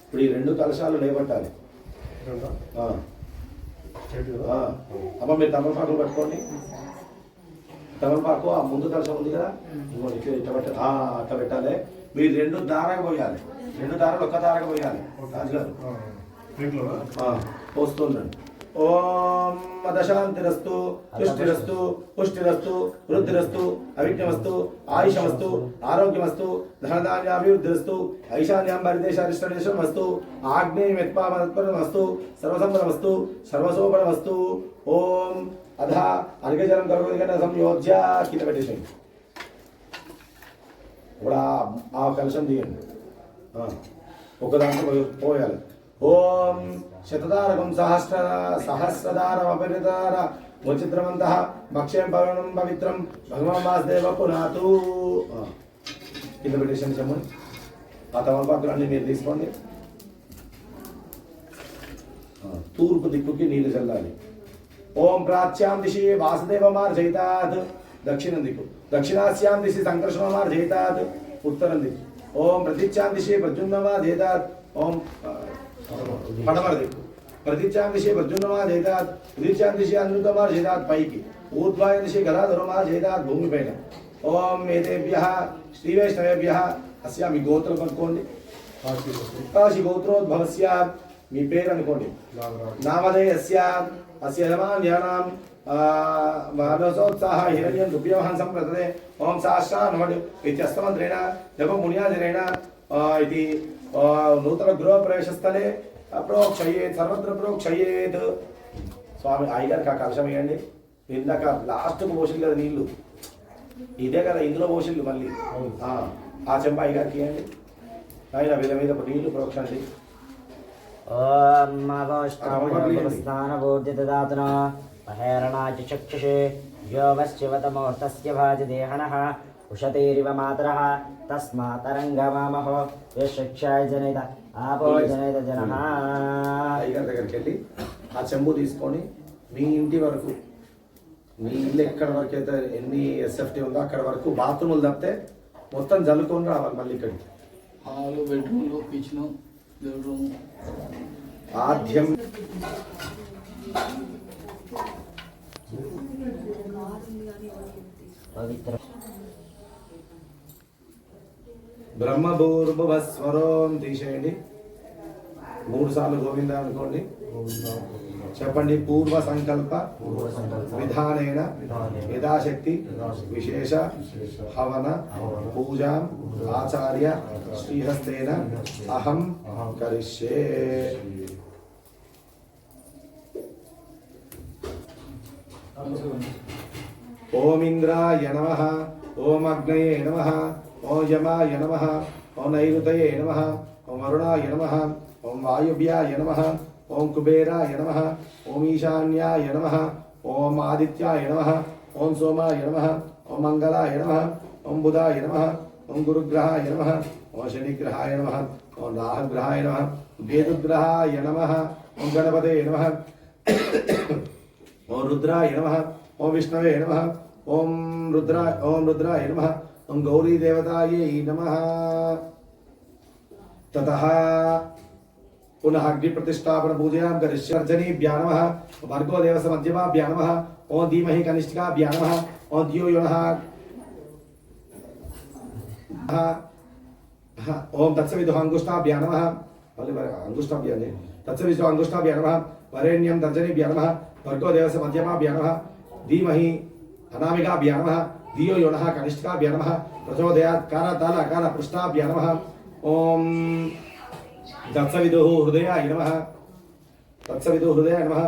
ఇప్పుడు ఈ రెండు కలశాలు లేవట్టాలి. అమ్మ మీరు తమలపాకులు పట్టుకోండి. తమలపాకు ఆ ముందు కలశం ఉంది కదా, ఇట్లా పెట్టాలి. అట్లా పెట్టాలి. మీరు రెండు దారాగా పోయాలి. రెండు దారాలు ఒక్క దారగా పోయాలి. రాజుగారు పోస్తుండండి. ఓం దశాంతిరస్తు తుష్టిరస్తు పుష్టిరస్తు వృద్ధిరస్తు అవిఘ్నమస్తు ఆయుషమస్తు ఆరోగ్యమస్తు ధనధాన్యాభివృద్ధిరస్తు ఐశాన్యాం పరిదేశారిష్టమస్తు ఆగ్నేయమిత్పామస్తు సర్వసంపదమస్తు సర్వశోభనమస్తు. ఓం అధ అర్ఘజలం కరుణ సంయోజ్య కింద పెట్టేసేయండి. ఇప్పుడు ఆ కలశం తీయండి. ఒక దాంట్లో పోయాలి. ఓం శతదారకం సహస్రదారమపరిదార ముచిత్రమంతః మక్షేం పవనం పవిత్రం భగవాన్ వాసుదేవ పునాతు. కింద పెట్టేసాను చెప్పండి. ఆ తమలపాకులన్నీ మీరు తీసుకోండి. తూర్పు దిక్కుకి నీళ్లు చల్లాలి. ఓం ప్రాచ్యాం దిశి వాసుదేవమార్జయితాత్ దక్షిణం దిక్కు. దక్షిణాస్యాం దిశి సంకర్షణమార్జయితాత్ ఉత్తరం దిక్కు. ఓం ప్రతిచ్యాం దిశి ప్రద్యుమ్నమార్జయితాత్. ఓం పడమర దిక్కు. ప్రతిచ్యాం దిశి ప్రద్యుమ్నమార్జయితాత్. ప్రతిచ్యాం దిశి అనిరుద్ధమార్జయితాత్ పైకి. ఊర్ధ్వాయ దిశి గదాధరమార్జయితాత్ భూమిపైన. ఓం ఏతేభ్యః శ్రీ వైష్ణవేభ్యః అస్య మీ గోత్రం కనుక్కోండి. కాశీ గోత్రోద్భవస్య మీ పేరు అనుకోండి. నామధేయస్య అస్య యజమాన్యానాం మానసోత్సాహ హిరణ్యం దుభ్యమహం సంప్రదతే. ఓం సహస్రానమడ్ ఇత్యస్తమంత్రేణ జపం మునియాజనేన ఇది నూతన గృహప్రవేశస్థలే ప్రోక్షయేత్ సర్వత్ర ప్రోక్షయేత్. స్వామి అయ్యగారికి ఆ కలశం వేయండి. ఇందాక లాస్ట్కు పోసిల్లు కదా నీళ్ళు, ఇదే కదా ఇందులో పోసిల్లు మళ్ళీ. ఆ చెంప అయ్యగారికి ఇవ్వండి. ఆయన మీద మీద నీళ్లు ప్రోక్షండి. ఓం స్నానభూర్జితదాతున మహేరణాచ చక్షుషే యోగశ్చివతమూర్తస్య భాజదేహనః ఉషతేరివ మాతరః తస్మాతరంగమామహో యశక్షాయ జనేత ఆపో జనేత జనః. అయ్యగారి దగ్గరికి వెళ్ళి ఆ చెంబు తీసుకొని మీ ఇంటి వరకు, మీ ఇల్లు ఎక్కడ వరకు అయితే ఎన్ని ఎస్ఎఫ్టీ ఉందో అక్కడ వరకు బాత్రూములు తప్పితే మొత్తం జల్లుకొని రావాలి. మళ్ళీ ఇక్కడికి హాలు, బెడ్రూమ్లు, కిచెన్, బెడ్రూమ్ ఆద్యం పవిత్ర బ్రహ్మభూర్భువస్వరం తీసేయండి. 3 సార్లు గోవింద అనుకోండి. చెప్పండి. పూర్వ సంకల్ప విధానేన యథాశక్తి విశేష హవన పూజా ఆచార్య శ్రీహస్తేన అహం కరిష్యే. ఓం ఇంద్రాయ నమః. ఓం అగ్నయే నమః. ఓం యమాయ నమః. ఓం నైరుతయే నమః. ఓం వరుణాయ నమః. ఓం వాయువ్యాయ నమః. ఓం కుబేరాయ నమః. ఓం ఈశాన్యాయ నమః. ఓం ఆదిత్యాయ నమః. ఓం సోమాయ నమః. ఓం మంగళాయ నమః. ఓం బుధాయ నమః. ఓం గురుగ్రహాయ నమః. ఓం శనిగ్రహాయ నమః. ఓం రాహుగ్రహాయ నమః. కేతుగ్రహాయ నమః. ఓం గణపతే నమః. ఓం రుద్రాయ నమః. ఓం విష్ణవే నమః. ఓం రుద్రాయ నమః. ఓం గౌరీ దేవతాయై నమః. తతః पुनः अग्नि प्रतिष्ठापन पूजयां करिष्यर्जनीभ्यः नमः. भर्गो देवस्य मध्यमाभ्यः नमः. ओं धीमहि कनिष्ठिकाभ्यः नमः. ओं धियो यो नः. ओं तत्सवितुः अंगुष्ठाभ्यः नमः. अंगुष्ठाभ्यः तत्सवितुः अंगुष्ठाभ्यः नमः. वरेण्यं तर्जनीभ्यः नमः. भर्गो देवस्य मध्यमाभ्यः नमः. धीमहि अनामिकाभ्यः नमः. धियो यो नः कनिष्ठिकाभ्यः नमः. प्रचोदयात् कारताल कार पृष्ठाभ्यः नमः. ओं तत्सविदुः हृदयाय नमः. तत्सविदुः हृदयाय नमः.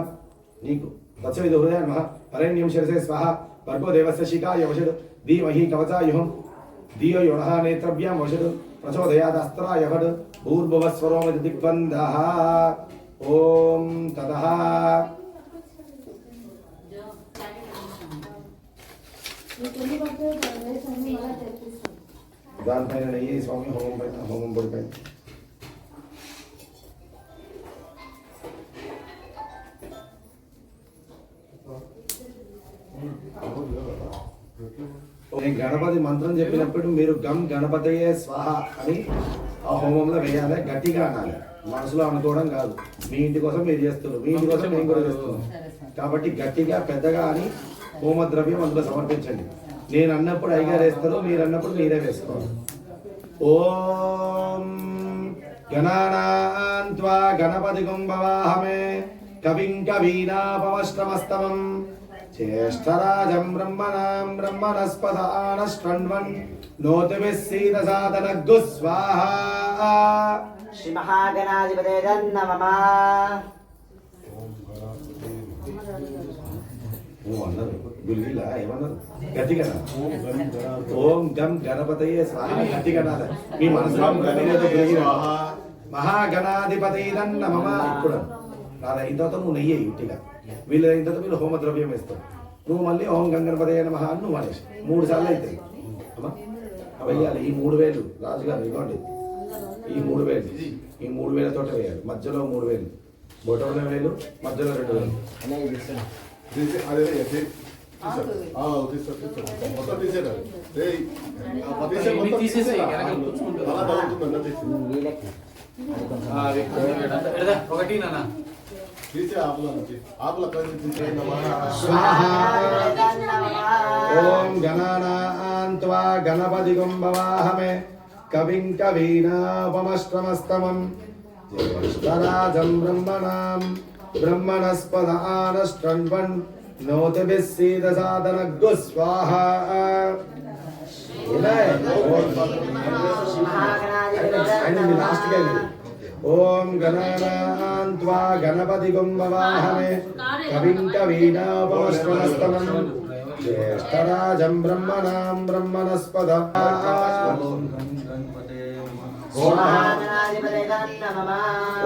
नीकु तत्सविदुः हृदयाय नमः. वरेण्यं शिरसे स्वाहा. भर्गो देवस्य शिखाय वषट्. धीमहि कवचायुः. धियो यो नः नेत्रभ्यां वषट्. प्रचोदयात् अस्त्राय फट्. भूर्भुवः स्वरोमिति दिग्बन्धः. ॐ ततः దానిపైన నెయ్యి స్వామి హోమం పైన హోమం పొడి పైన నేను గణపతి మంత్రం చెప్పినప్పుడు మీరు గం గణపతయే స్వాహ అని ఆ హోమంలో వేయాలి, గట్టిగా అనాలి, మనసులో అనుకోవడం కాదు. మీ ఇంటి కోసం మీరు చేస్తున్నారు, మీ ఇంటి కోసం మేము కూడా చేస్తున్నాం కాబట్టి గట్టిగా పెద్దగా అని హోమ ద్రవ్యం అందులో సమర్పించండి. నేను అన్నప్పుడు అయ్యగారు వేస్తారు, మీరు అన్నప్పుడు మీరే వేసుకోవాలి. ఓం గణానాన్త్వా గణపతిగం భవాహమే కవిం కవీనాపమష్టమస్తమం జ్యేష్ఠరాజం బ్రహ్మణాం బ్రహ్మణస్పద ఆనశ్వన్వన్ నోతిభిः సీదసాదనగ్గు స్వాహా. శ్రీ మహాగణాధిపతే నమః. అన్నారు గుల్లీలా ఏమన్నారు గట్టిగా ఓం గం గణపతయే స్వాహ గట్టిగా అనాలి. మీ మనసులో మహాగణాధిపతైదన్న మమ ఇప్పుడు నాది అయిన తర్వాత నువ్వు నెయ్యి ఇట్టిగా, వీళ్ళు అయిన తర్వాత వీళ్ళు హోమ ద్రవ్యం వేస్తావు, నువ్వు మళ్ళీ ఓం గంగణపతయ నమః అని నువ్వు అనేసి 3 సార్లు అవుతాయి అమ్మా. అవి వేయాలి. ఈ 3000 రాజుగారు ఇవ్వండి, ఈ 3000 ఈ 3000 తోట వేయాలి. మధ్యలో 3000 బొటంలో 1000 మధ్యలో 2000. ఒకటి నాన్న ఓం గణానాన్త్వా గణపతిగం భవాహమే కవిం కవీనాపమష్టమస్తమం జ్యేష్ఠరాజం బ్రహ్మణాం బ్రహ్మణస్పద ఆనశ్వన్వన్ నోతిభిः సీదసాదనగ్గు స్వాహా. ఓం గణానాన్త్వా గణపతిగం భవాహమే కవిం కవీనాపమశ్వనస్తమం జ్యేష్ఠరాజం బ్రహ్మణాం బ్రహ్మణస్పద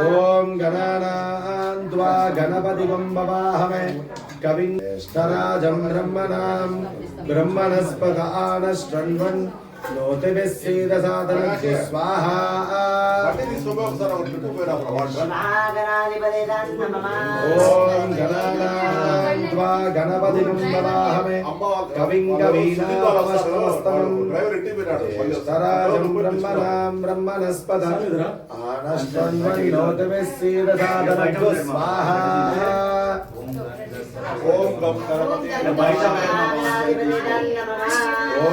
ఓం గణానాన్త్వా గణపతిగం భవాహమే కవిం జ్యేష్ఠరాజం బ్రహ్మణాం బ్రహ్మణస్పద ఆనశ్వన్వన్ నోతిభిः సీదసాదనగ్గు స్వాహా. ఓం గణానాన్త్వా గణపతిగం భవాహమే కవిం కవీనాపమశ్వనస్తమం జ్యేష్ఠరాజం బ్రహ్మణాం బ్రహ్మణస్పద ఆనశ్వన్వన్ నోతిభిः సీదసాదనగ్గు స్వాహా.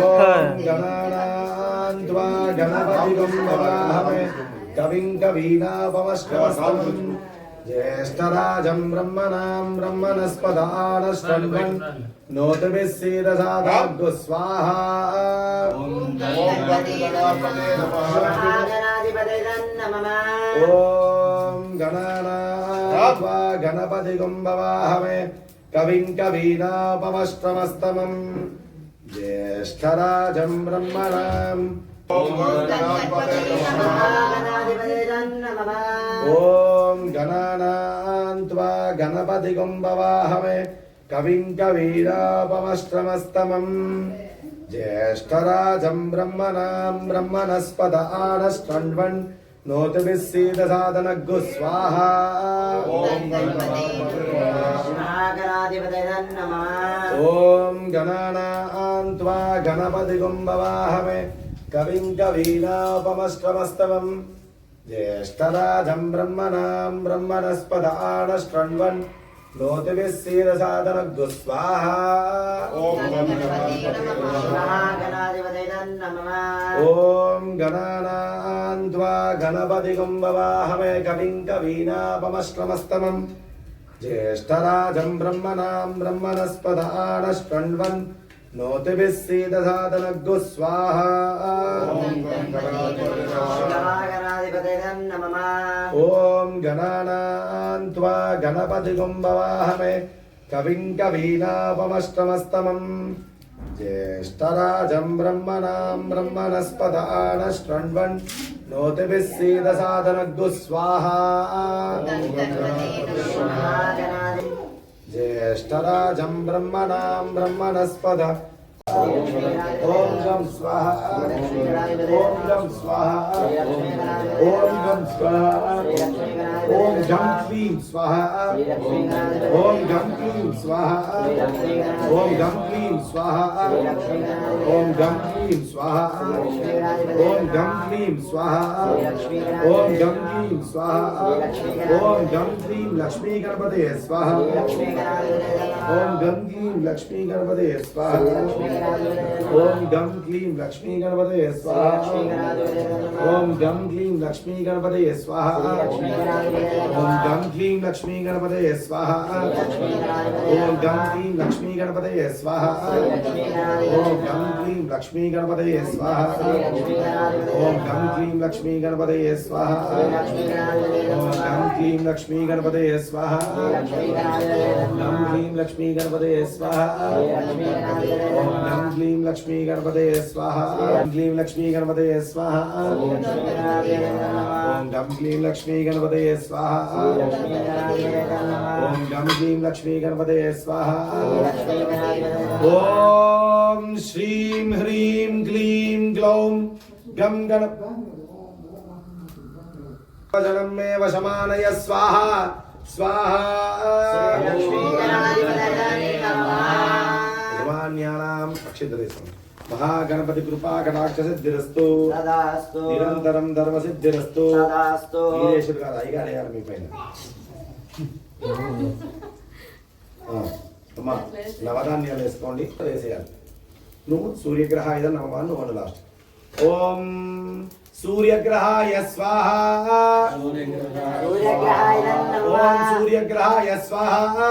ఓం గణానాన్త్వా గణపతిగం భవాహమే కవిం కవీనాపమశ్వనస్తమం జ్యేష్ఠరాజం బ్రహ్మణాం బ్రహ్మణస్పద ఆనశ్వన్వన్ నోతిభిः సీదసాదనగ్గు స్వాహా. ఓం గణానాన్త్వా గణపతిగం భవాహమే కవిం కవీనాపమశ్వనస్తమం జ్యేష్ఠరాజం బ్రహ్మణాం ఓం గణానాన్త్వా గణపతిగం భవాహమే కవిం కవీనాపమశ్వనస్తమం జ్యేష్ఠరాజం బ్రహ్మణాం బ్రహ్మణస్పద ఆనశ్వన్వన్ నోతిభిः సీదసాదనగ్గు స్వాహా. ఓం గణానాన్త్వా గణపతిగం భవాహమే కవిం కవీనాపమశ్వనస్తమం జ్యేష్ఠరాజం బ్రహ్మణాం బ్రహ్మణస్పద ఆనశ్వన్వన్ నోతిభిः సీదసాదనగ్గు స్వాహా. ఓం గణానాన్త్వా గణపతిగం భవాహమే కవిం కవీనాపమశ్వనస్తమం జ్యేష్ఠరాజం బ్రహ్మణాం బ్రహ్మణస్పద ఆనశ్వన్వన్ నోతిభిः సీదసాదనగ్గు స్వాహా. ఓం గణానాన్త్వా గణపతిగం భవాహమే కవిం కవీనాపమశ్వనస్తమం జ్యేష్ఠరాజం బ్రహ్మణాం బ్రహ్మణస్పద ఆనశ్వన్వన్ నోతిభిः సీదసాదనగ్గు స్వాహా. జ్యేష్ఠరాజం బ్రహ్మణాం బ్రహ్మణస్పద ओम गम स्वाहा ओम गम स्वाहा ओम गम स्वाहा ओम गम क्लीं स्वाहा ओम गम क्लीं स्वाहा ओम गम क्लीं स्वाहा ओम गम क्लीं स्वाहा ओम गम क्लीं स्वाहा ओम गम क्लीं स्वाहा ओम गम क्लीं लक्ष्मी गणपते स्वाहा ओम गम क्लीं लक्ष्मी गणपते स्वाहा ओम गम क्लीं लक्ष्मी गणपते स्वाहा ओम गम क्लीं लक्ष्मी गणपते स्वाहा ओम गम क्लीं लक्ष्मी गणपते स्वाहा ओम गम क्लीं लक्ष्मी गणपते स्वाहा ओम गम क्लीं लक्ष्मी गणपते स्वाहा ओम गम क्लीं लक्ष्मी गणपते स्वाहा ओम गम क्लीं लक्ष्मी गणपते स्वाहा गम क्लीं लक्ष्मी गणपते स्वाहा ओम गम क्लीं लक्ष्मी गणपते स्वाहा ओम क्लीं लक्ष्मी गणपते स्वाहा ओम गम क्लीं लक्ष्मी गणपते स्वाहा ओम गम क्लीं लक्ष्मी गणपते स्वाहा ओम श्रीं ह्रीं क्लीं ग्लौं गम गणप जनम में वशमानय स्वाहा स्वाहा सर्वाण्यानाम् अक्षितदेशम् महागणपति कृपा कटाक्ष सिद्धिरस्तु तदास्तु निरंतरम धर्म सिद्धिरस्तु तदास्तु వీరేశుడు కాదు అయ్యగారు అయ్యారు మీ పైన అమ్మా నవధాన్యాలు వేసుకోండి వేసేయాలి నువ్వు సూర్యగ్రహాయ నమః నువ్వు అను లాస్ట్ ఓం सूर्यग्रहाय स्वाहा सूर्यग्रहाय नमः ओम सूर्यग्रहाय स्वाहा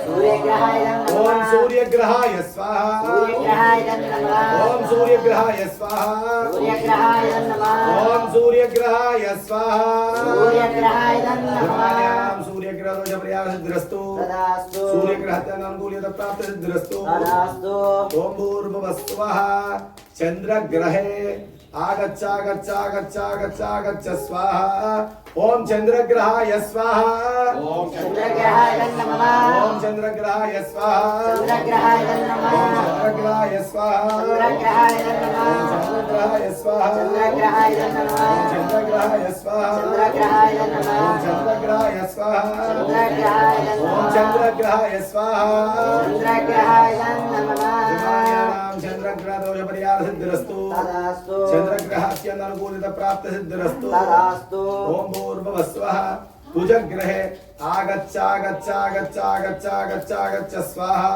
सूर्यग्रहाय नमः ओम सूर्यग्रहाय स्वाहा सूर्यग्रहाय नमः ओम सूर्यग्रहाय स्वाहा सूर्यग्रहाय नमः ओम सूर्यग्रहाय स्वाहा सूर्यग्रहाय नमः देवानां सूर्यग्रह दोष परिहार सिद्धिरस्तु तदास्तु सूर्यग्रहस्य अनुकूल्यता प्राप्त सिद्धिरस्तु तदास्तु ओम भूर्भुवस्वः चंद्रग्रहे आगच्छ स्वाहा ओम चंद्रग्रहाय स्वाहा ओम चंद्रग्रहाय नमः ओम चंद्रग्रहाय स्वाहा चंद्रग्रहाय नमः ओम चंद्रग्रहाय स्वाहा चंद्रग्रहाय नमः चंद्रग्रहाय स्वाहा चंद्रग्रहाय नमः चंद्रग्रहाय स्वाहा चंद्रग्रहाय नमः चंद्रग्रहाय स्वाहा चंद्रग्रहाय नमः ओम चंद्रग्रहाय स्वाहा चंद्रग्रहाय नमः चंद्रग्रह दोष परिहार सिद्धिरस्तु तदास्तु चंद्रग्रहस्य अनुकूलिता प्राप्त सिद्धिरस्तु तदास्तु ओम भूर्भुवस्वः कुजग्रहे आगच्छ स्वाहा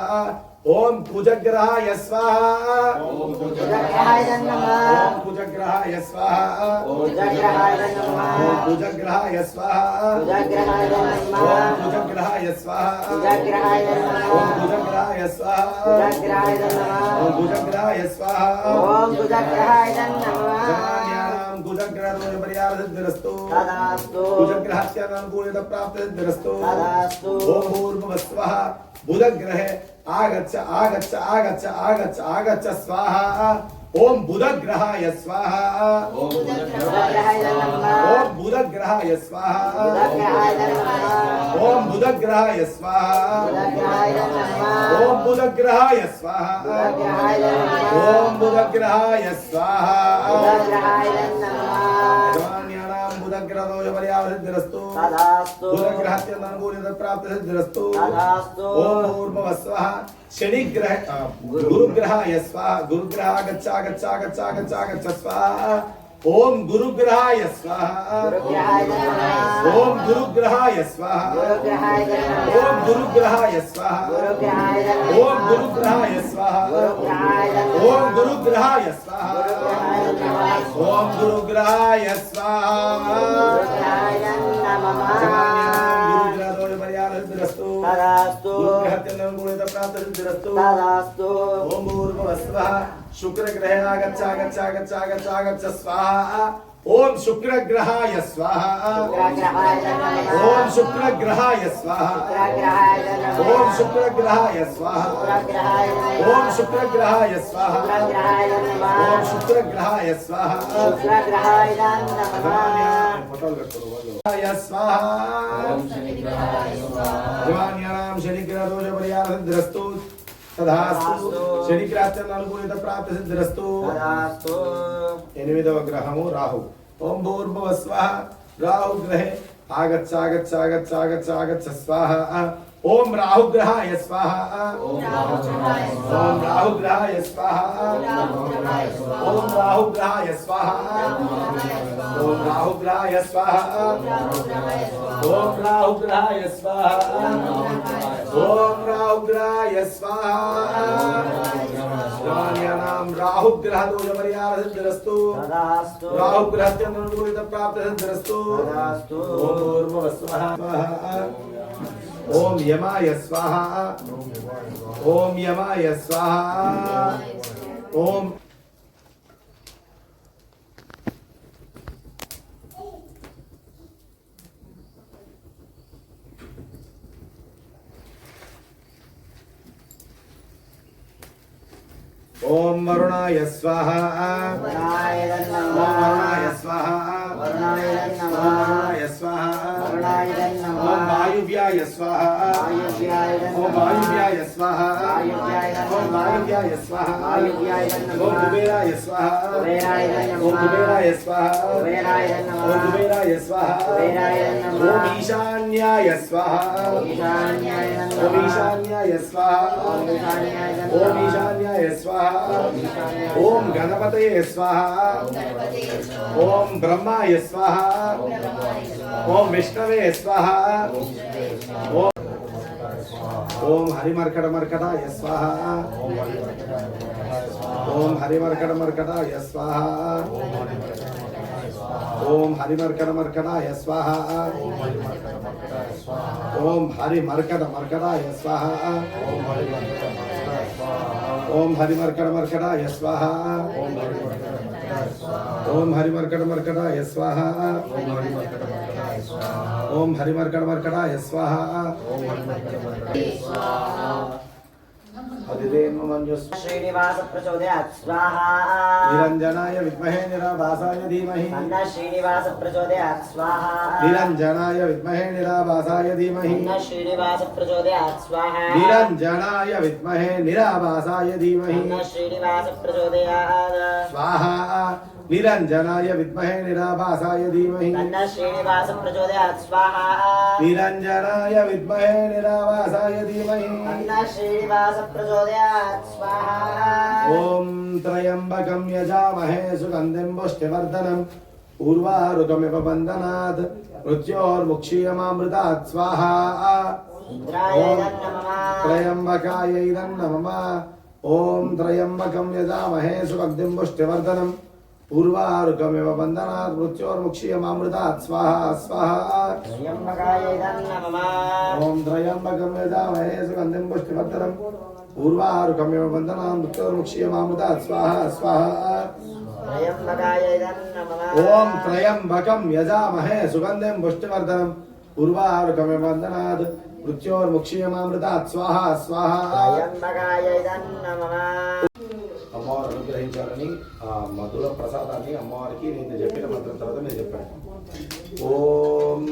ओम कुजग्रहाय स्वाहा कुजग्रहाय नमः ओम कुजग्रहाय स्वाहा कुजग्रहाय नमः ओम कुजग्रहाय स्वाहा कुजग्रहाय नमः ओम कुजग्रहाय स्वाहा कुजग्रहाय नमः ओम कुजग्रहाय स्वाहा कुजग्रहाय नमः ओम कुजग्रहाय स्वाहा ओम कुजग्रहाय नमः जमान्यानां कुजग्रह दोष परिहार सिद्धिरस्तु तदास्तु कुजग्रहस्य अनुकूलिता प्राप्त सिद्धिरस्तु तदास्तु ओम भूर्भुवस्वः बुधग्रहे आगच्छ स्वाहा ओम बुधग्रहाय स्वाहा कुजग्रहाय नमः ओम बुधग्रहाय स्वाहा कुजग्रहाय नमः ओम बुधग्रहाय स्वाहा कुजग्रहाय नमः ओम बुधग्रहाय स्वाहा कुजग्रहाय नमः ओम बुधग्रहाय स्वाहा कुजग्रहाय नमः जमान्यानां बुधग्रह दोष परिहार सिद्धिरस्तु तदास्तु बुधग्रहस्य अनुकूलिता प्राप्त सिद्धिरस्तु तदास्तु ओम भूर्भुवस्वः शनिग्रह गुरुग्रहाय स्वाहा गुरुग्रह आगच्छ स्वाहा ओम गुरुग्रहाय स्वाहा गुरुग्रहाय नमः ओम गुरुग्रहाय स्वाहा गुरुग्रहाय नमः ओम गुरुग्रहाय स्वाहा गुरुग्रहाय नमः ओम गुरुग्रहाय स्वाहा गुरुग्रहाय नमः ओम गुरुग्रहाय स्वाहा गुरुग्रहाय नमः ओम गुरुग्रहाय स्वाहा गुरुग्रहाय नमः गुरुग्रह दोष परिहार सिद्धिरस्तु तदास्तु गुरुग्रहस्य अनुकूलिता प्राप्त सिद्धिरस्तु तदास्तु ओम भूर्भुवस्वः शुक्रग्रहे आगच्छ स्वाहा ओम शुक्रग्रहाय स्वाहा शुक्रग्रहाय नमः ओम शुक्रग्रहाय स्वाहा शुक्रग्रहाय नमः ओम शुक्रग्रहाय स्वाहा शुक्रग्रहाय नमः ओम शुक्रग्रहाय स्वाहा शुक्रग्रहाय नमः ओम शुक्रग्रहाय स्वाहा शुक्रग्रहाय नमः स्वाहा जवान्यानां शनिग्रह दोष परिहार सिद्धिरस्तु तदास्तु శనిగ్రహస్య అనుకూలిత ప్రాప్తి సిద్ధిరస్తు తదాస్తు. 8వ గ్రహము రాహు. ఓం భూర్భువః స్వః. రాహు గ్రహే ఆగచ్చ స్వాహ. ఓం రాహు గ్రహాయ స్వాహ. ఓం రాహు గ్రహాయ స్వాహ. ఓం రాహు గ్రహాయ స్వాహ. ఓం రాహు గ్రహాయ స్వాహ. ఓం రాహు గ్రహాయ స్వాహ. ఓం రాహు గ్రహాయ స్వాహ. రాణ్యానాం రాహు గ్రహ దోష పరిహార సిద్ధిరస్తు. తదాస్తు. రాహు గ్రహస్య అనుకూలిత ప్రాప్తి సిద్ధిరస్తు. తదాస్తు. ఓం భూర్భువః స్వః. ఓం యమాయ స్వాహ. ఓం యమాయ స్వాహ. ఓం ఓం వరుణాయ స్వాహ. వరుణాయ ఓం నమః. వరుణాయ స్వాహ. వరుణాయ నమః. ఓం వరుణాయ స్వాహ. వరుణాయ నమః. ఓం వాయువ్యాయ స్వాహ. వాయువ్యాయ నమః. ఓం వాయువ్యాయ స్వాహ. వాయువ్యాయ నమః. ఓం వాయువ్యాయ స్వాహ. వాయువ్యాయ నమః. ఓం కుబేరాయ స్వాహ. కుబేరాయ నమః. ఓం కుబేరాయ స్వాహ. కుబేరాయ నమః. ఓం కుబేరాయ స్వాహ. కుబేరాయ నమః. ఓం ఈశాన్యాయ స్వాహ. ఈశాన్యాయ నమః. ఓం ఈశాన్యాయ స్వాహ. ఈశాన్యాయ నమః. ఓం ఈశాన్యాయ స్వాహ. ఓం గణపతయే స్వాహ. ఓం బ్రహ్మాయ స్వాహ. ఓం విష్ణవే స్వాహ. ఓం హరిమర్కటమర్కటాయ స్వాహ. ఓం హరిమర్కటమర్కటాయ స్వాహ. ఓం హరిమర్కటమర్కటాయ స్వాహ. ఓం హరిమర్కటమర్కటాయ స్వాహ. ఓం హరిమర్కటమర్కటాయ స్వాహ. ఓం హరిమర్కటమర్కటాయ స్వాహ. ఓం హరిమర్కటమర్కటాయ స్వాహ. శ్రీనివాస ప్రచోదయాత్ స్వాహా. నిరంజనాయ విద్మహే నిరాభాసాయ ధీమహి. అన్న శ్రీనివాస ప్రచోదయాత్ స్వాహా. నిరంజనాయ విద్మహే నిరాభాసాయ ధీమహి. అన్న శ్రీనివాస ప్రచోదయాత్ స్వాహా. నిరంజనాయ విద్మహే నిరాభాసాయ ధీమహి. అన్న శ్రీనివాస ప్రచోదయాత్ స్వాహా. నిరంజనాయ విద్మహే నిరాభాసాయ ధీమహి. అన్న శ్రీనివాస ప్రచోదయాత్ స్వాహా. నిరంజనాయ విద్మహే నిరాభాసాయ ధీమహి. అన్న శ్రీనివాస ప్రచోదయాత్ స్వాహా. ఓం త్రయంబకం యజామహే సుగంధిం పుష్టివర్ధనం పూర్వారుకమివ బంధనాత్ మృత్యోర్ముక్షీయమామృతాత్ స్వాహా. ఇంద్రాయ నమః. త్రయంబకాయై నమః. ఓం త్రయంబకం యజామహే సుగంధిం పుష్టివర్ధనం పూర్వారుకమివ బంధనాత్ మృత్యోర్ముక్షీయమామృతాత్ స్వాహా స్వాహా. త్రయంబకాయ నమః. ఓం త్రయంబకం యజామహే సుగంధిం పుష్టివర్ధనం పూర్వారుకమివ బంధనాత్ మృత్యోర్ముక్షీయమామృతాత్ స్వాహా స్వాహా. త్రయంబకాయ నమః. ఓం త్రయంబకం యజామహే సుగంధిం పుష్టివర్ధనం పూర్వారుకమివ బంధనాత్ మృత్యోర్ముక్షీయమామృతాత్ స్వాహా స్వాహా. త్రయంబకాయ నమః. అమ్మవారు అనుగ్రహించాలని ఆ మధుర ప్రసాదాన్ని అమ్మవారికి నేను చెప్పిన మంత్రం తర్వాత నేను చెప్పాను. ఓం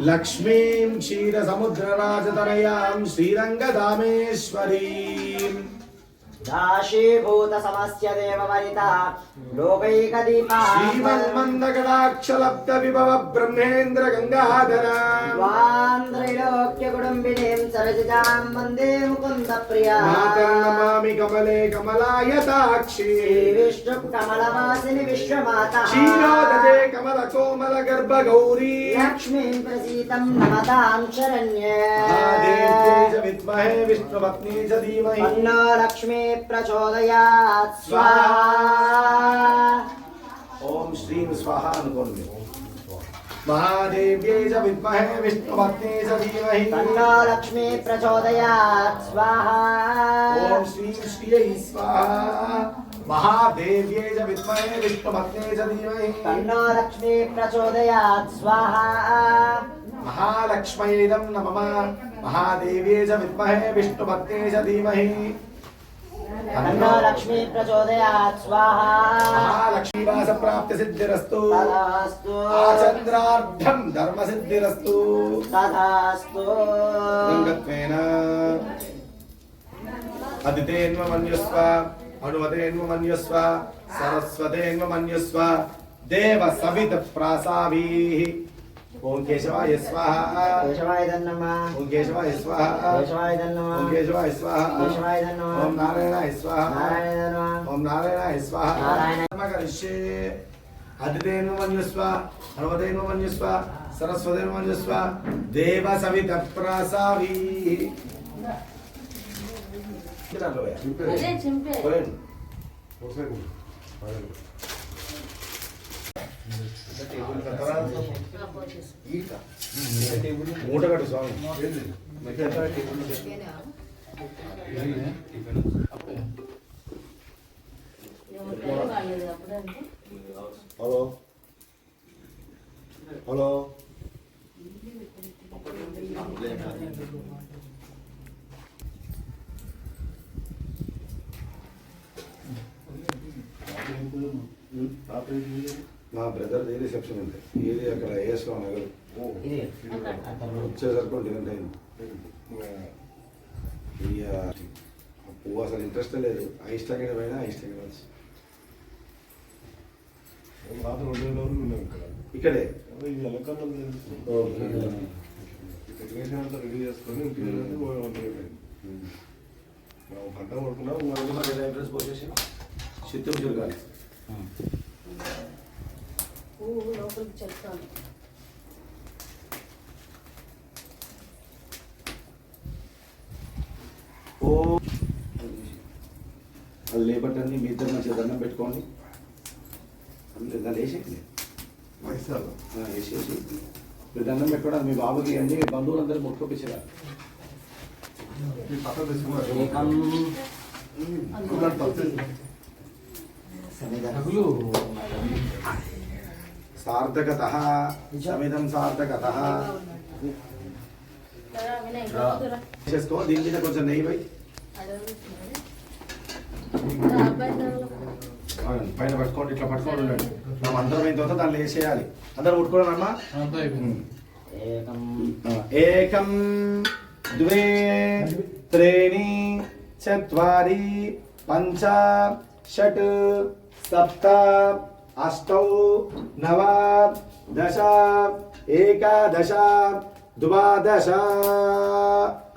లక్ష్మీం క్షీర సముద్రరాజతనయాం శ్రీరంగదామేశ్వరీం దాశీభూత సమస్య దేవవనిత లోకైకదీపా శ్రీమన్మందకటాక్షలబ్ధ విభవ బ్రహ్మేంద్ర గంగాధర వాంద్రైలోక్య కుటుంబినీం సరసిజాం వందే ముకుంద ప్రియా మాతర్నమామి కమలే కమలాయతాక్షి విష్ణు కమలవాసిని విశ్వమాత క్షీరోదతే కమల కోమల గర్భ గౌరీ లక్ష్మీం ప్రసీతం నమతాం శరణ్యే మహాదేవ్యై చ విద్మహే విష్ణుపత్నీ చ ధీమహి తన్నో లక్ష్మీ ప్రచోదయాత్ స్వాహా. ఓం శ్రీం స్వాహ అనుకోండి. మహాదేవ్యై చ విద్మహే విష్ణుపత్నీ చ ధీమహి తన్నో లక్ష్మీ ప్రచోదయాత్ స్వాహా. ఓం శ్రీం శ్రీయై స్వాహ. మహాదేవ్యై చ విద్మహే విష్ణుపత్నీ చ ధీమహి తన్నో లక్ష్మీ ప్రచోదయాత్ స్వాహా. మహాలక్ష్మయేదం నమః. మహాదేవ్యై చ విద్మహే విష్ణుపత్నీ చ ధీమహి తన్నో లక్ష్మీ ప్రచోదయాత్ స్వాహా. మహాలక్ష్మీవాస ప్రాప్తి సిద్ధిరస్తు. తదాస్తు ఆచంద్రార్థం ధర్మ సిద్ధిరస్తు. తదాస్తు. లింగత్వేన అదితేన్వమన్యస్వ అనుమతేన్వమన్యస్వ సరస్వతేన్వమన్యస్వ దేవ సవిత ప్రాసావీః ఓం కేశవాయ స్వాహ కేశవాయ నమః ఓం కేశవాయ స్వాహ కేశవాయ నమః ఓం కేశవాయ స్వాహ కేశవాయ నమః ఓం నారాయణాయ స్వాహ నారాయణ నమః ఓం నారాయణాయ స్వాహ నారాయణ కరిష్యే అదితేన్వమన్యస్వ అనుమతేన్వమన్యస్వ సరస్వతేన్వమన్యస్వ దేవ సవిత ప్రాసావీః అదే చింపే మూట కట్టు స్వామి హలో హలో మా బ్రదర్ ఏ రిసెప్షన్ ఉంది ఏది అక్కడ ఏఎస్లో నగరు వచ్చేసరికి 1 గంట అయింది ఇక పువ్వు అసలు ఇంట్రెస్ట్ లేదు అయిష్టంగా పోయినా అయిష్టంగా వచ్చి ఇక్కడే రెడీ చేసుకొని గంట పడుకున్నా అడ్రస్ పోసేసి చిత్తం చురగాలి లోపలికి చెప్తాను ఓ అది లేబట్టండి మీ ఇద్దరు మంచిగా దండం పెట్టుకోండి దాన్ని వేసేయండి వేసేసి మీరు దండం పెట్టుకోవడం మీ బాబుకి అన్ని బంధువులందరూ మొక్కుపించారు సార్థకత సమిధం సార్థకత చేసుకో దీని మీద కొంచెం నెయ్యి పోయి పైన పట్టుకోండి ఇట్లా పట్టుకోండి ఉండండి మనం అందరం అయిన తర్వాత దాన్ని వేసేయాలి అందరూ ముట్టుకోవాలమ్మా ఏకం ద్వే త్రీణి చత్వారి పంచ షట్ సప్త అష్టౌ నవ దశ ఏకాదశ ద్వాదశ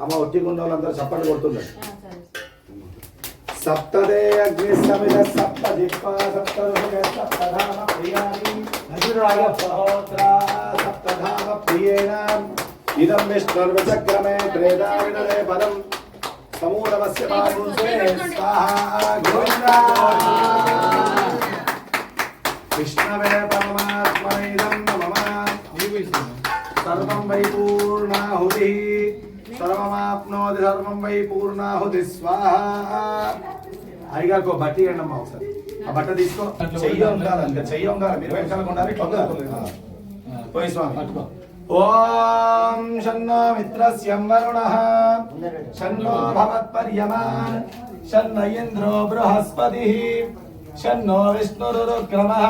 అమ్మ ఒట్టిగుండ వాళ్ళందరూ చప్పట్లు కొడుతున్నారు సప్తదే అగ్ని సమిద సప్త జిహ్వా సప్త ఋషిక సప్తధామ ప్రియాణి సహోత్ర సప్తధామ ప్రియేణ ఇదం విష్ణుర్విచక్రమే త్రేదావినదే పదం సమూలమస్య పాదుంసే స్వాహా గోవిందా విష్ణవే పరమాత్మైదం నమః సర్వం వై పూర్ణాహుతి సర్వమాప్నోతి సర్వం వై పూర్ణాహుతి స్వాహా అయ్యగారికి బట్టి ఇవ్వండి అమ్మా ఒకసారి ఆ బట్ట తీసుకో చెయ్యి ఉండాలి ఇంకా చెయ్యి ఉండాలి మీరు వెనకాల ఉండాలి పోయి స్వామి ఓం షన్నో మిత్రస్యం వరుణః షన్నో భవత్పర్యమా షన్న ఇంద్రో బృహస్పతిః షన్నో విష్ణురురుక్రమః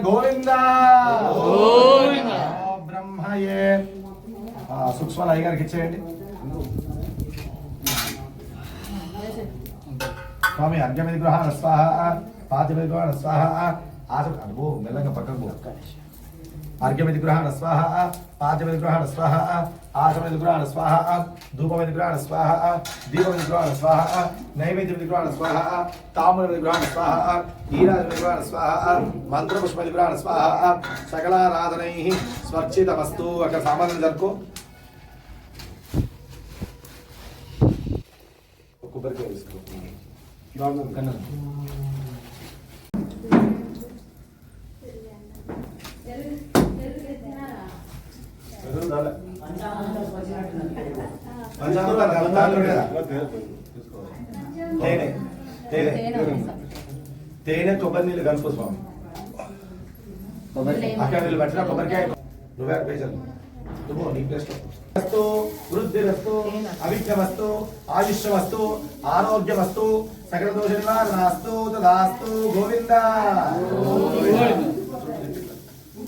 గోవిందా గోవిందా బ్రహ్మయే సూక్ష్మ అయ్యగారికి ఇచ్చేయండి స్వామి అర్ఘ్యమిది గృహాణ స్వాహ పాతిమిది గృహాణ స్వాహ అబ్బో మెల్లగా పక్కకు అర్ఘ్యమిది గృహాణ స్వాహ పాతిమిది గృహాణ స్వాహ ఆచమిది గృహాణ స్వాహ ధూపమిది గృహాణ స్వాహ దీపమిది గృహాణ స్వాహ నైవేద్యమిది గృహాణ స్వాహ తామ్రమిది గృహాణ స్వాహ ఈరాజమిది గృహాణ స్వాహ మంత్రపుష్పమిది గృహాణ స్వాహ సకలారాధనై స్వర్చితమస్తు అక్కడ సామాన్యులు జరుపు కొబ్బరికాయ తీసుకో తేనె కొబ్బరి నీళ్ళు కలుపు స్వామి అక్కడ నీళ్ళు పట్టిన కొబ్బరికాయ నువ్వే పేసాను నువ్వు నీ ప్లేస్ వస్తు వృద్ధిరస్తు అవిద్యమస్తు ఆయుష్యమస్తు ఆరోగ్యమస్తు సకల దోష నివారణాస్తు తదాస్తు గోవింద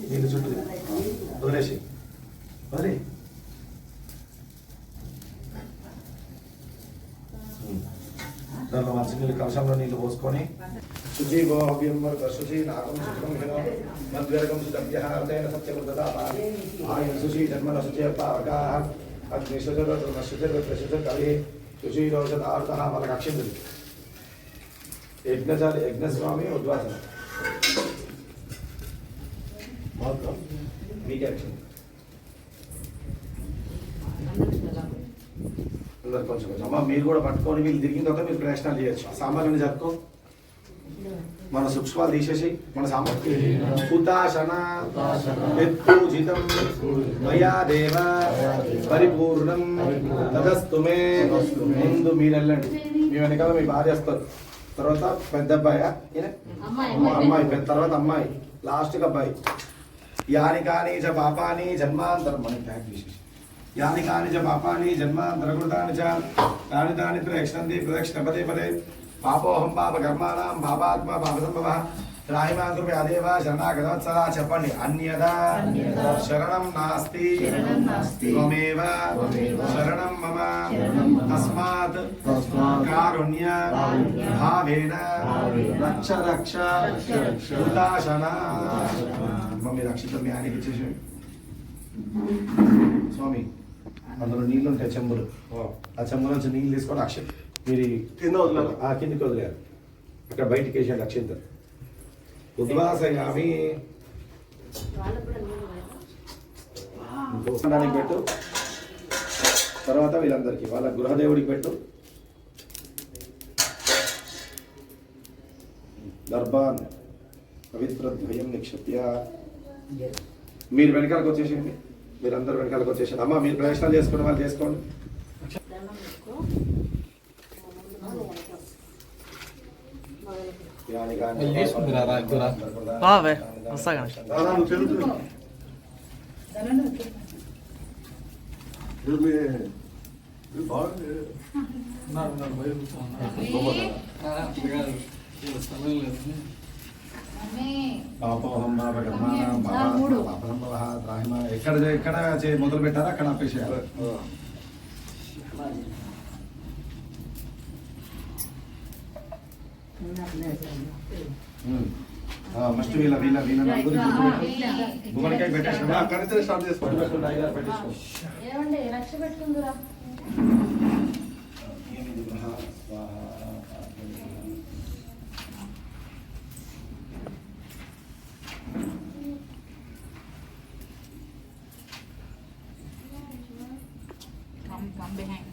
నీళ్ళు చుట్టూ వదిలేసి వదిలే దాంట్లో మంచినీళ్ళు కలశంలో నీళ్ళు పోసుకొని శుచీభోవ్యం శుచి నాగం శుచికం హినో మద్వేరకం సుదభ్యహార్తేన సత్యమృతదాప ఆయుర్ శుచి జన్మన శుచేపావకాః అగ్నిశుచరుశుచరుశుచకవి శుచీరోషదార్తః వాళ్ళకి అక్షిందులు యజ్ఞస్వామి ఉద్వాసన మీకే అక్షింది అందరు కొంచెం కొంచెం అమ్మ మీరు కూడా పట్టుకొని వీళ్ళు తిరిగిన తర్వాత మీరు ప్రయత్నాలు చేయొచ్చు సామాన్యుని జరుపుకో మన సూక్ష్మాలు తీసేసి మన సామర్థ్యం హుతాశన యత్పూజితం మయా దేవ పరిపూర్ణం తదస్తు మే ముందు మీరు వెళ్ళండి మీ వెనకాల మీ భార్య వస్తారు తర్వాత పెద్ద అబ్బాయి అమ్మాయి పెద్ద తర్వాత అమ్మాయి లాస్ట్కి అబ్బాయి యాని కాని చ పాపాని జన్మాంతరం మనకి ట్యాగ్ తీసేసి యాని కాని చ పాపాని జన్మాంతరకృతాని చ తాని తాని ప్రదక్షిణంతి ప్రదక్షిణ పదే పదే పాపోహం పాప కర్మాణం పాపాత్మ పాపసంభవ రాహిమాన్ కృపయాదేవ శరణాగతవత్సలా చెప్పండి అన్యదా శరణం నాస్తి త్వమేవ శరణం మమ తస్మాత్ కారుణ్య భావేన రక్ష రక్ష హుతాశన మమ్మీ రక్షితం మీ ఆయనకి ఇచ్చేసి స్వామి అందులో నీళ్ళు ఉంటాయి చెంబులు ఆ చెంబుల నుంచి నీళ్ళు తీసుకొని అక్ష మీరు కింద వదిలేరు. కిందికి వదిలేరు అక్కడ బయటికి వేసేయండి అక్షింత ఉద్వాసయామి వాళ్ళకు కూడా నీళ్ళు పోయాలి. పోసడానికి పెట్టు తర్వాత వీళ్ళందరికీ వాళ్ళ గృహదేవుడికి పెట్టు దర్బాన్ పవిత్రద్వయం నిక్షిప్య మీరు వెనకాలకు వచ్చేసేయండి మీరందరూ వెనకాలకు వచ్చేసేయండి అమ్మ మీరు ప్రయత్నాలు చేసుకోండి వాళ్ళు చేసుకోండి దండం పెట్టుకో. వెళ్ళి తీసుకుంటురా రా ఎక్కువ రా. బావే వస్తా కానీ దాదా నువ్వు చెల్లుతుంది బాగుంది ఉన్నారు, బయట కూర్చోన్నారు. అట్లా కాదు. వీళ్ళ స్థలం లేదు. పాపోహం పాపకర్మాణం పాపసంభవః రాహిమ ఎక్కడ మొదలు పెట్టారో అక్కడ ఆపేసేయాలి ఫస్ట్ వీళ్ళ గుమ్మడికాయ పెట్టేసిన కడితే స్టార్ట్ చేసుకోండి పెట్టేసుకో ఏమండి రక్ష పెట్టుకుందురా. Come behind.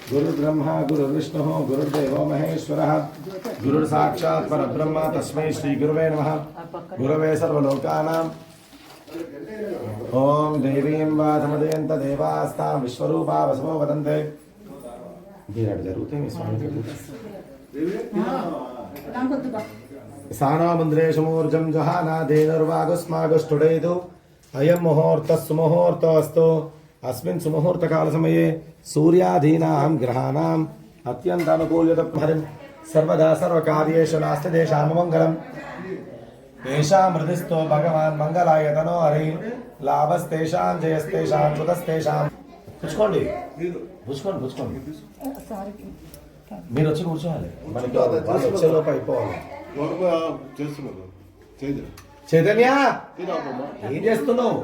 गुरुर्ब्रह्मा गुरुर्विष्णुः गुरुर्देवो महेश्वरः गुरुर्साक्षात् परब्रह्म तस्मै श्री गुरुवे नमः गुरवे सर्वलोकानां ओम देवीं वाधमदयन्त देवास्तां विश्वरूपा वसवो वदन्ते गिरड जरूरते में स्वामी सानामुन्द्रेशमूर्जं जहाना धेनुर्वागुस्मागुष्टुडेदु अयं मुहूर्तः सुमुहूर्तोऽस्तु अस्मिन् सुमुहूर्तकालसमये सूर्यादीनां ग्रहाणाम् अत्यन्तानुकूल्यतमहरिं सर्वदा सर्वकार्येषु नास्ति तेषाममङ्गलम् तेषां हृदिस्थो भगवान् मङ्गलायतनो हरि लाभस्तेषां जयस्तेषां सुतस्तेषां పుచ్చుకోండి పుచ్చుకోండి మీరు వచ్చి కూర్చోవాలి మనకి వాళ్ళు వచ్చేలోపు అయిపోవాలి చేస్తున్నారు చేయదు చైతన్య ఏం చేస్తున్నావు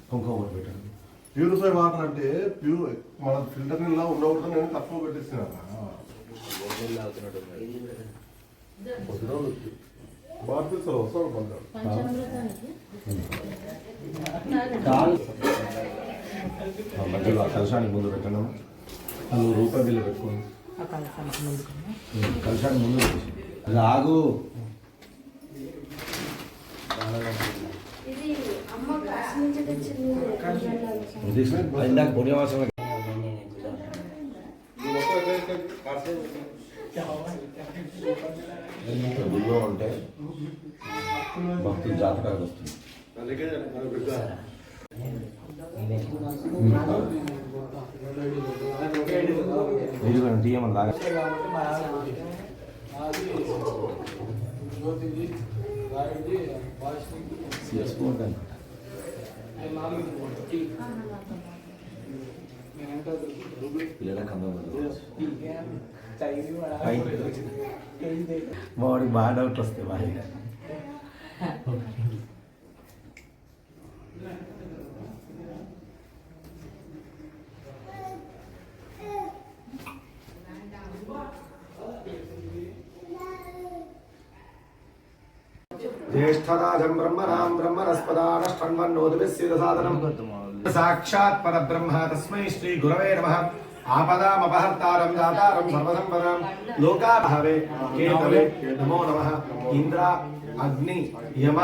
కుంకుమ పెట్టండి ప్యూరిఫై వాటర్ అంటే మన ఫిల్టర్ నీళ్ళ ఉండకూడదు నేను తక్కువ పెట్టేస్తున్నా బాగా వస్తాడు కొంటాడు పంచామృతానికి మధ్యలో ఆ కలశానికి ముందు పెట్టండి నువ్వు రూపాయి బిల్లు పెట్టుకోండి కలశానికి ముందు పెట్టేసి అది ఆగు ఇది అమ్మ కాశీ నుంచి తెచ్చింది. ఇందాక పుణ్యవాసం గుళ్ళో ఉంటే భక్తులు జాతకాలకు వస్తుంది ఇదిగోండి టీఎం లాగా కాబట్టి మా ఆవిడ నాది జ్యోతిది రాయుడిది భాషకి చేసుకుంటాను. నాలుగు నేను ఎంత పిల్లలకు మా వాడికి బాగా డౌట్లు వస్తాయి బాగా. జ్యేష్ఠరాజం బ్రహ్మణాం బ్రహ్మణస్పదానష్టన్వన్నోతిభిస్సిద్ధసాదనం సాక్షాత్ పరబ్రహ్మ తస్మై శ్రీ గురవే నమః. ఆపదామపహర్తారం దాతారం సర్వసంపదాం లోకాభావే కేతవే నమో నమః. ఇంద్ర అగ్ని యమ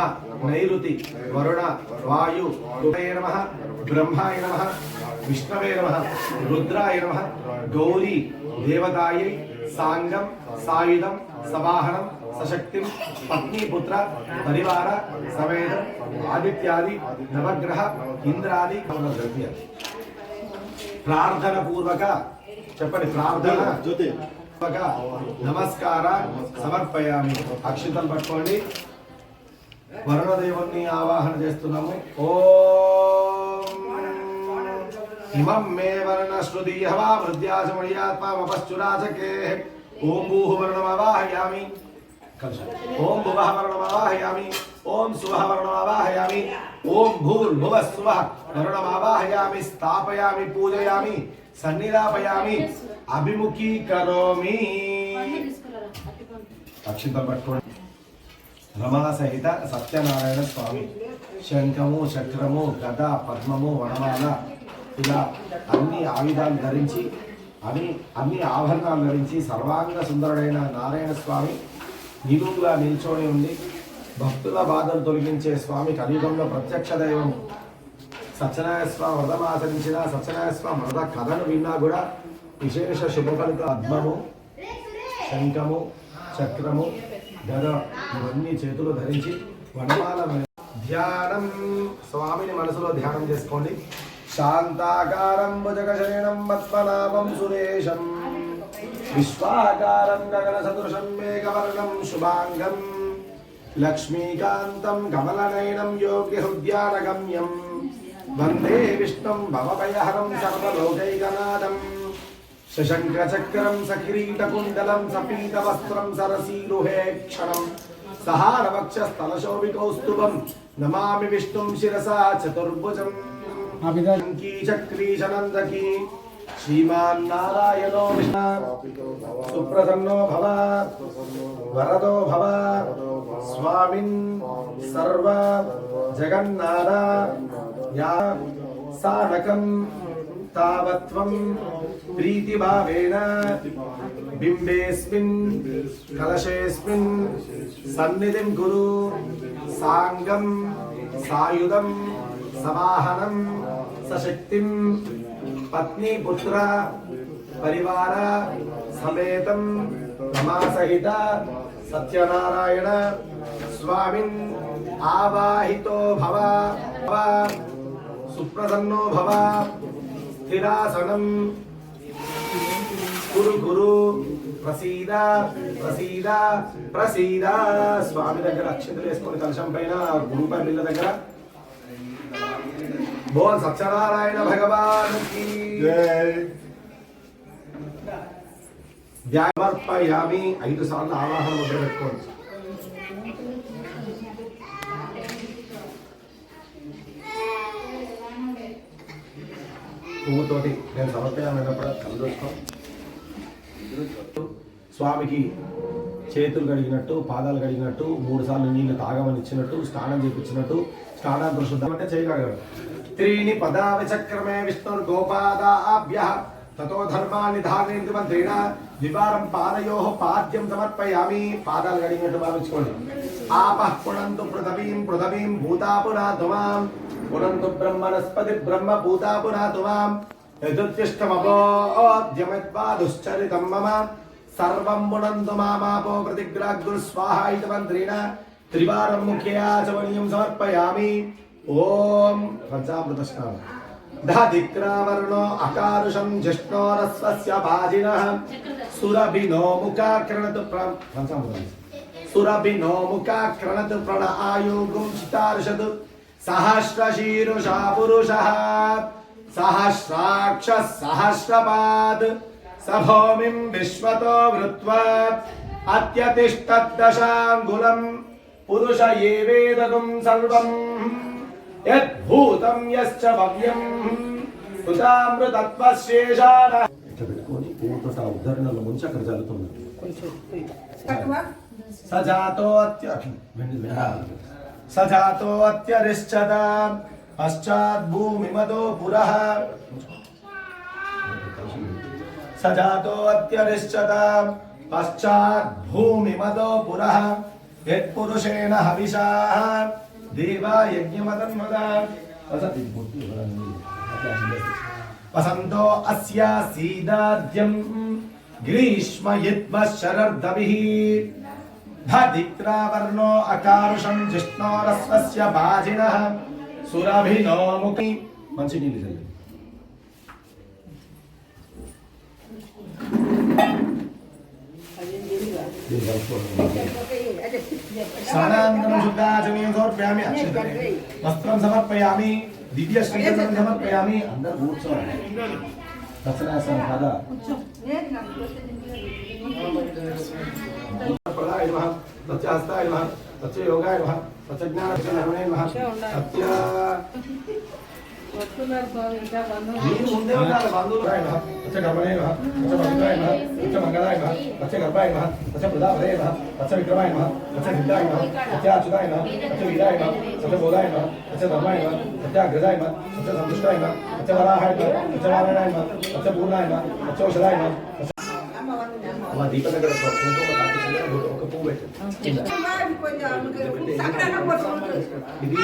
నైరుతి వరుణ వాయు రుద్రాయ నమః. బ్రహ్మాయ నమః. విష్ణవే నమః. రుద్రాయ నమః. గౌరీ దేవతాయై సాంగం సాయుధం సవాహనం సశక్తిం పత్నీపుత్ర పరివార సమేతం ఆదిత్యాది నవగ్రహ ఇంద్రాది ద్రవ్య ప్రార్థన పూర్వక చెప్పండి ప్రార్థన పూర్వక నమస్కార సమర్పయామి. అక్షితం పట్టుకోండి. వరుణదేవుణ్ణి ఆవాహన చేస్తున్నాము. ఓం ఇమం మే వర్ణ శ్రుతియవా మృద్యాసమణియాత్మపశ్చురాచకే. ఓం భూః వర్ణమావాహయామి. ఓం భువః వర్ణమావాహయామి. ఓం సువః వర్ణమావాహయామి. ఓం భూర్భువః సువః వర్ణమావాహయామి. స్థాపయామి పూజయామి సన్నిధాపయామి అభిముఖీకరోమి. అక్షింతం పట్టుకోండి. రమా సహిత సత్యనారాయణ స్వామి శంఖము చక్రము గద పద్మము వనమాల ఇలా అన్ని ఆయుధాలు ధరించి అన్ని ఆభరణాలు ధరించి సర్వాంగ సుందరుడైన నారాయణ స్వామి నిలువుగా నిల్చొని ఉండి భక్తుల బాధలు తొలగించే స్వామి కలియుగంలో ప్రత్యక్ష దైవం. సత్యనారాయణ స్వామి వ్రతం ఆచరించిన సత్యనారాయణ స్వామి వ్రత కథను విన్నా కూడా విశేష శుభఫలిత పద్మము శంఖము చక్రము గద ఇవన్నీ చేతులు ధరించి వనమాల ధ్యానం. స్వామిని మనసులో ధ్యానం చేసుకోండి. శాంతాకారం భుజగశయనం పద్మనాభం సురేశం విశ్వాకారం గగన సదృశం మేఘవర్ణం శుభాంగం లక్ష్మీకాంతం కమలనయనం యోగ్య హృద్యానగమ్యం వందే విష్ణుం భవభయహరం సర్వలోకైకనాథం శశంఖచక్రం సకిరీటకుండలం సపీతవస్త్రం సరసీరుహేక్షణం సహారవక్షస్థలశోభికౌస్తుభం నమామి విష్ణుం శిరసా చతుర్భుజం. చక్రీశనందకీ శ్రీమాన్ నారాయణో విష్ణు సుప్రసన్నో భవ వరదో భవ స్వామిన్ సర్వ జగన్నాథ యా సాధకం తావత్వం ప్రీతిభావేన బింబేస్మిన్ కలశేస్మిన్ సన్నిధిం కురు. సాంగం సాయుధం సవాహనం సశక్తిం పత్నీపుత్ర పరివార సమేతం రమాసహిత సత్యనారాయణ స్వామిన్ ఆవాహితో భవ. సుప్రసన్నో భవ స్థిరాసనం కురు కురు ప్రసీద ప్రసీద ప్రసీద. స్వామి దగ్గర అక్షంతలు వేసుకొని కలశం పైన గురుపై బిల్ల దగ్గర బోల్ సత్యనారాయణ భగవాన్ కి ధ్యానమర్పయామి. 5 సార్లు ఆవాహన ముద్ర పెట్టుకోండి. పువ్వుతోటి నేను సమర్పయామైనప్పుడు కలుసుకో. స్వామికి చేతులు కడిగినట్టు పాదాలు కడిగినట్టు 3 సార్లు నీళ్లు తాగమని ఇచ్చినట్టు స్నానం చేయించినట్టు స్నానాంతర శుద్ధం అంటే చేయగలగాడు. 3 పదావి చక్రమే విష్ణుర్గోపాదాభ్య తతో ధర్మాన్ని ధారణయంతి మంత్రేణ ద్వివారం పాదయోః పాద్యం సమర్పయామి. పాదాలు కడిగినట్టు భావించుకోండి. ఆపః పునంతు పృథవీం పృథవీం భూతాపునాతుమాం పునంతు బ్రహ్మణస్పతి బ్రహ్మ భూతాపునాతుమాం యదుత్తిష్టమపోద్యమద్వా దుశ్చరితం మమ సర్వం పునంతు మామాపో ప్రతిగ్రాగ్గురు స్వాహా ఇతి మంత్రేణ త్రివారం ముఖ్యాచమనీయం సమర్పయామి. ఓం పంచామృత స్నానం धादिक्रावर्णो अकारुषं जिष्णोरस्वस्य भाजिनः सुरभिनो मुखाक्रणतु सुरभिनो मुखाक्रणतु प्रण आयुगुं चितार्षतु सहस्रशीरुषा पुरुषः सहस्राक्षः सहस्रपाद सभूमिं विश्वतो वृत्वा अत्यतिष्ठद्दशाङ्गुलं पुरुष एवेदगुं सर्वम् यद्भूतं यश्च भव्यं సుతామృతత్వశేషాన ఇట్లా పెట్టుకొని పూర్తట ఉద్ధరణలో ముంచి అక్కడ జరుగుతుంది సజాతో అత్యరిష్టద పశ్చాత్ భూమిమదో పురః సజాతో అత్యరిష్టద పశ్చాత్ భూమిమదో పురః యత్పురుషేణ హవిషా దేవా యజ్ఞమదన్మద వసంతో అస్య సీదాద్యం గ్రీష్మ యుద్మ శరర్దభిః ధాదిక్రావర్ణో అకారుషం జిష్ణోరస్వస్య భాజినః సురభినో ముఖి మంచి నీళ్ళు చల్లండి. స్నానానంతరం శుద్ధాచమయం సమర్పయామి అక్షతలే వస్త్రం సమర్పయామి దివ్య శ్రీగంధం సమర్పయామి. అందరూ కూర్చోండి. దక్షిణాసనం కదా ప్రదాయ నమః సత్యహస్తాయ నమః సత్యయోగాయ నమః సత్యజ్ఞానజ్ఞానమే నమః సత్య మీరు ముందే ఉండాలి. బంధువులాయ నమః సత్యకర్మణే నమః సత్యమంగళాయ నమః సత్యమంగళాయ నమః సత్యగర్భాయ నమః సత్యప్రదాపదే నమః సత్యవిక్రమాయ నమః సత్యసిద్ధాయ నమః సత్యాచ్యుతాయ నమః సత్యవీరాయ నమః సత్యబోధాయ నమః సత్యధర్మాయ నమః సత్యాగ్రజాయ నమః సత్యసంతుష్టాయ నమః సత్యవరాహాయ నమః సత్యనారాయణాయ నమః సత్యపూర్ణాయ నమః సత్యౌషధాయ నమః. మా దీప దగ్గర ఒక పువ్వు పెట్టండి. ఇది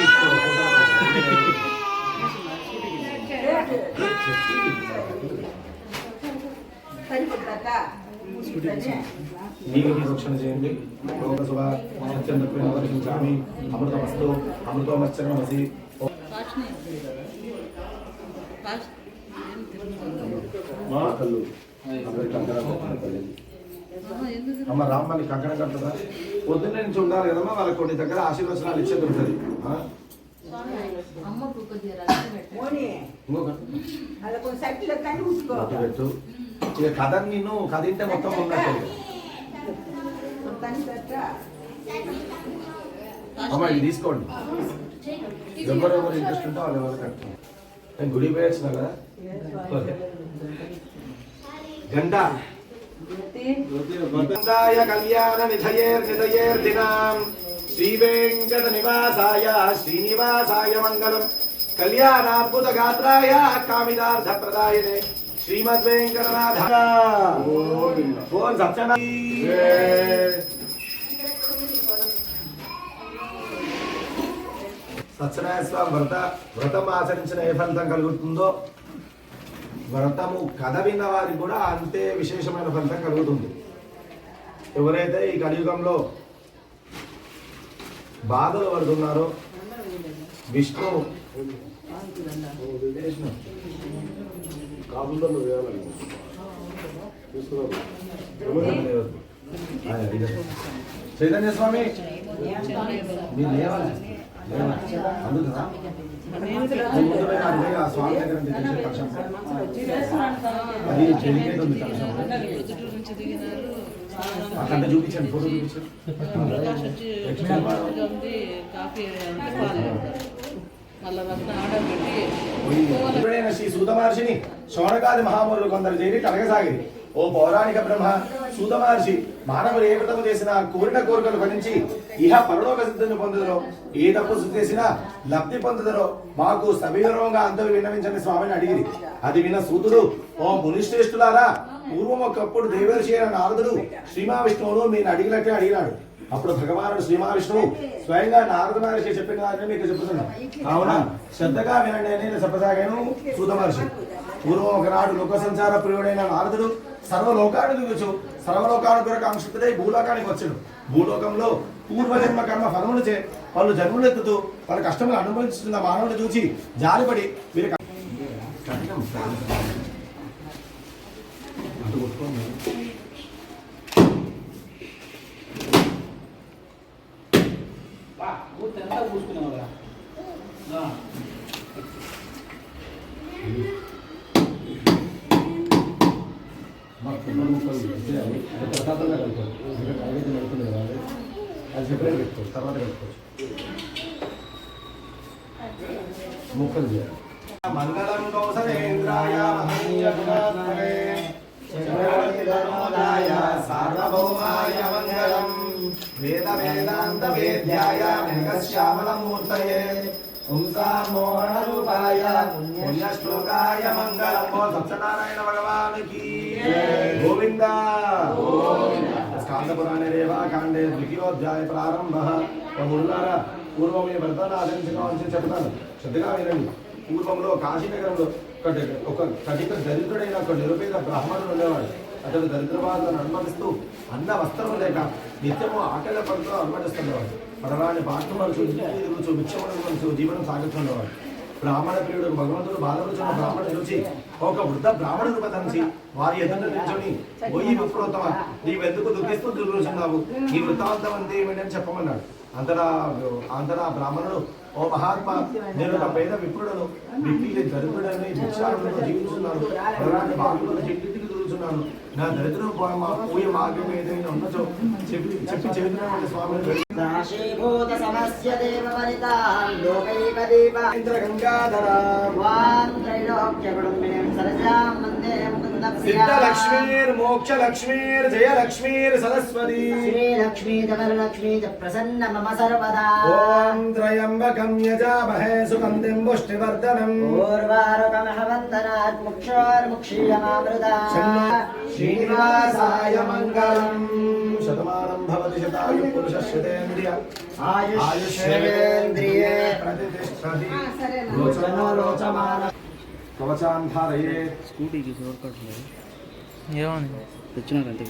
నీకు రక్షణ చేయండి. లోకసుభ సత్యం దక్షిణామి అమృతమస్తు అమృతమశ్చరణమసి. మా కళ్ళు అమ్మ రామ్మని కంకణం కట్టదా పొద్దున్నే నుంచి ఉండాలి కదమ్మా. వాళ్ళకి కొన్ని దగ్గర ఆశీర్వచనాలు ఇచ్చే దొరుకుతుంది. పెట్టు ఇక కథ నిన్ను కదింటే మొత్తం ఉన్నట్టు. అమ్మ ఇది తీసుకోండి. ఎవరెవరు ఇంట్రెస్ట్ ఉంటే వాళ్ళు ఎవరు కట్టుకోండి. నేను గుడి పోయొచ్చిన కదా. గంట కళ్యాణ నిధయేర్నిధయేర్దినాం శ్రీ వెంకట నివాసాయ శ్రీనివాసాయ మంగళం కళ్యాణాద్భుత గాత్రాయ కామిదార్థ ప్రదాయనే శ్రీమద్ వెంకటనాథ సత్యనారాయణ స్వామి వ్రతం ఆచరించిన ఏ ఫలితం కలుగుతుందో వ్రతము కథ విన్న వారికి కూడా అంతే విశేషమైన ఫలితం కలుగుతుంది. ఎవరైతే ఈ కలియుగంలో బాధలు పడుతున్నారో విష్ణు చైతన్య స్వామి మీరు లేవాలి. అందుకదా స్వామి దగ్గర అది చెల్లికేది ఉంది. అక్కడ చూపించండి, ఫోటో చూపించండి. శ్రీ సూత మహర్షిని శౌనకాది మహాములు కొందరు చేరి కలగసాగిరి. ఓ పౌరాణిక బ్రహ్మ, సూత మహర్షి మానవులు ఏ వ్రతము చేసినా కోరిన కోరికలు ఫలించి ఇహ పరలోక సిద్ధిని పొందుదరో, ఏ తప్పు చేసినా లబ్ధి పొందుదరో మాకు సవివరంగా అందరూ విన్నవించని స్వామిని అడిగిరి. అది విన్న సూతుడు, ఓ మునిశ్రేష్ఠులారా, పూర్వం ఒకప్పుడు దేవర్షి అయిన నారదుడు శ్రీమహావిష్ణువును మీరు అడిగినట్టే అడిగినాడు. అప్పుడు భగవానుడు శ్రీమహావిష్ణువు స్వయంగా నారద మహర్షి చెప్పిన దాన్ని మీకు చెప్తున్నాను. కావున శ్రద్ధగా వినండి అని నేను చెప్పసాగాను. సూత మహర్షి పూర్వం ఒకనాడు లోక సంచార ప్రియుడైన నారదుడు సర్వలోకాన్ని దిగుచు సర్వలోకానుగ్రహకాంక్షితుడై భూలోకానికి వచ్చాడు. భూలోకంలో పూర్వజన్మ కర్మ ఫలములు చే వాళ్ళు జన్మలెత్తుతూ వాళ్ళ కష్టములు అనుభవిస్తున్న మానవుని చూసి జాలిపడి వీరి అటు కొట్టుకోండి. ఎంత కూర్చుకున్నావురా మాకు పిల్లలు ముక్కలు చేయాలి. అది ప్రసాదంగా కలుపుకోవచ్చు. ఎందుకంటే నైవేద్యం అవుతుంది కదా అది సెపరేట్ పెట్టుకోవచ్చు, తర్వాత కలుపుకోవచ్చు. ముక్కలు చేయాలి. మంగళం కౌసలేంద్రాయ మహనీయగుణాత్మనే చక్రవర్తిధర్మోదాయ సార్వభౌమాయ మంగళం వేద వేదాంత వేద్యాయ మేఘశ్యామలమూర్తయే ఓంసామోహనరూపాయ పుణ్యశ్లోకాయ మంగళం. ఓ సత్యనారాయణ భగవానికి గోవింద. స్కాందపురాణే రేవాకాండే ద్వితీయోధ్యాయ ప్రారంభ. ముళ్ళారా పూర్వం ఈ వ్రతాన్ని ఆచరించుకోవాల్సి చెప్తాను, శ్రద్ధగా వినండి. పూర్వంలో కాశీనగరంలో ఒక కటిక దరిద్రుడైన ఒక నిరుపేద బ్రాహ్మణుడు ఉండేవాడు. అతడు దరిద్రవాదులను అనుమతిస్తూ అన్న వస్త్రం లేక నిత్యము ఆకలి పడుతూ అనుమతిస్తుండేవాడు. పడరాని పాఠములు చూచి భిక్షములు జీవనం సాగిస్తుండేవాడు. బ్రాహ్మణ ప్రియుడు భగవంతుడు బాధపడుచున్న బ్రాహ్మణుడు చూసి ఒక వృద్ధ బ్రాహ్మణుడు పతంచి వారి ఎదుట నిల్చొని పోయి విప్రోత్తమ నీవెందుకు దుఃఖిస్తూ దుర్గుచున్నావు, నీ వృత్తాంతం అంతే ఏమిటని చెప్పమన్నాడు. అంతరా బ్రాహ్మణుడు, ఓ మహాత్మ, నేను ఒక పేద విప్రుడను, విప్పిలి దరిద్రుడని భిక్షాటనలో జీవిస్తున్నాను, ప్రధాని బాగులను చెట్టింటికి తిరుగుతున్నాను. నా దరిద్రం పోయే మార్గం ఏదైనా ఉన్నచో చెప్పి చెబుతున్నాను స్వామిని. రాశీభూత సమస్య దేవ వనితాం లోకైకదీప గంగాధర వాం త్రైలోక్య కుటుంబినీం సరసాం వందే ముకుంద ప్రియా. సిద్ధలక్ష్మీర్ మోక్షలక్ష్మీర్ జయలక్ష్మీర్ సరస్వతి శ్రీలక్ష్మీ చ వరలక్ష్మీ చ ప్రసన్న మమ సర్వదా. ఓం త్రయంబకం యజామహే సుగంధిం పుష్టివర్ధనం. పూర్వారుకమః వందనాత్ ముక్షోర్ముక్షీయమామృతా. శ్రీనివాసాయ మంగళం. శతమానం భవతి శతాయు పురుష శతేంద్రియ ఆయుష్యేంద్రియే ప్రతిష్టతి. లోచనో లోచమాన కవచాన్ ధారయేత్. ఏమని తెచ్చినారంటే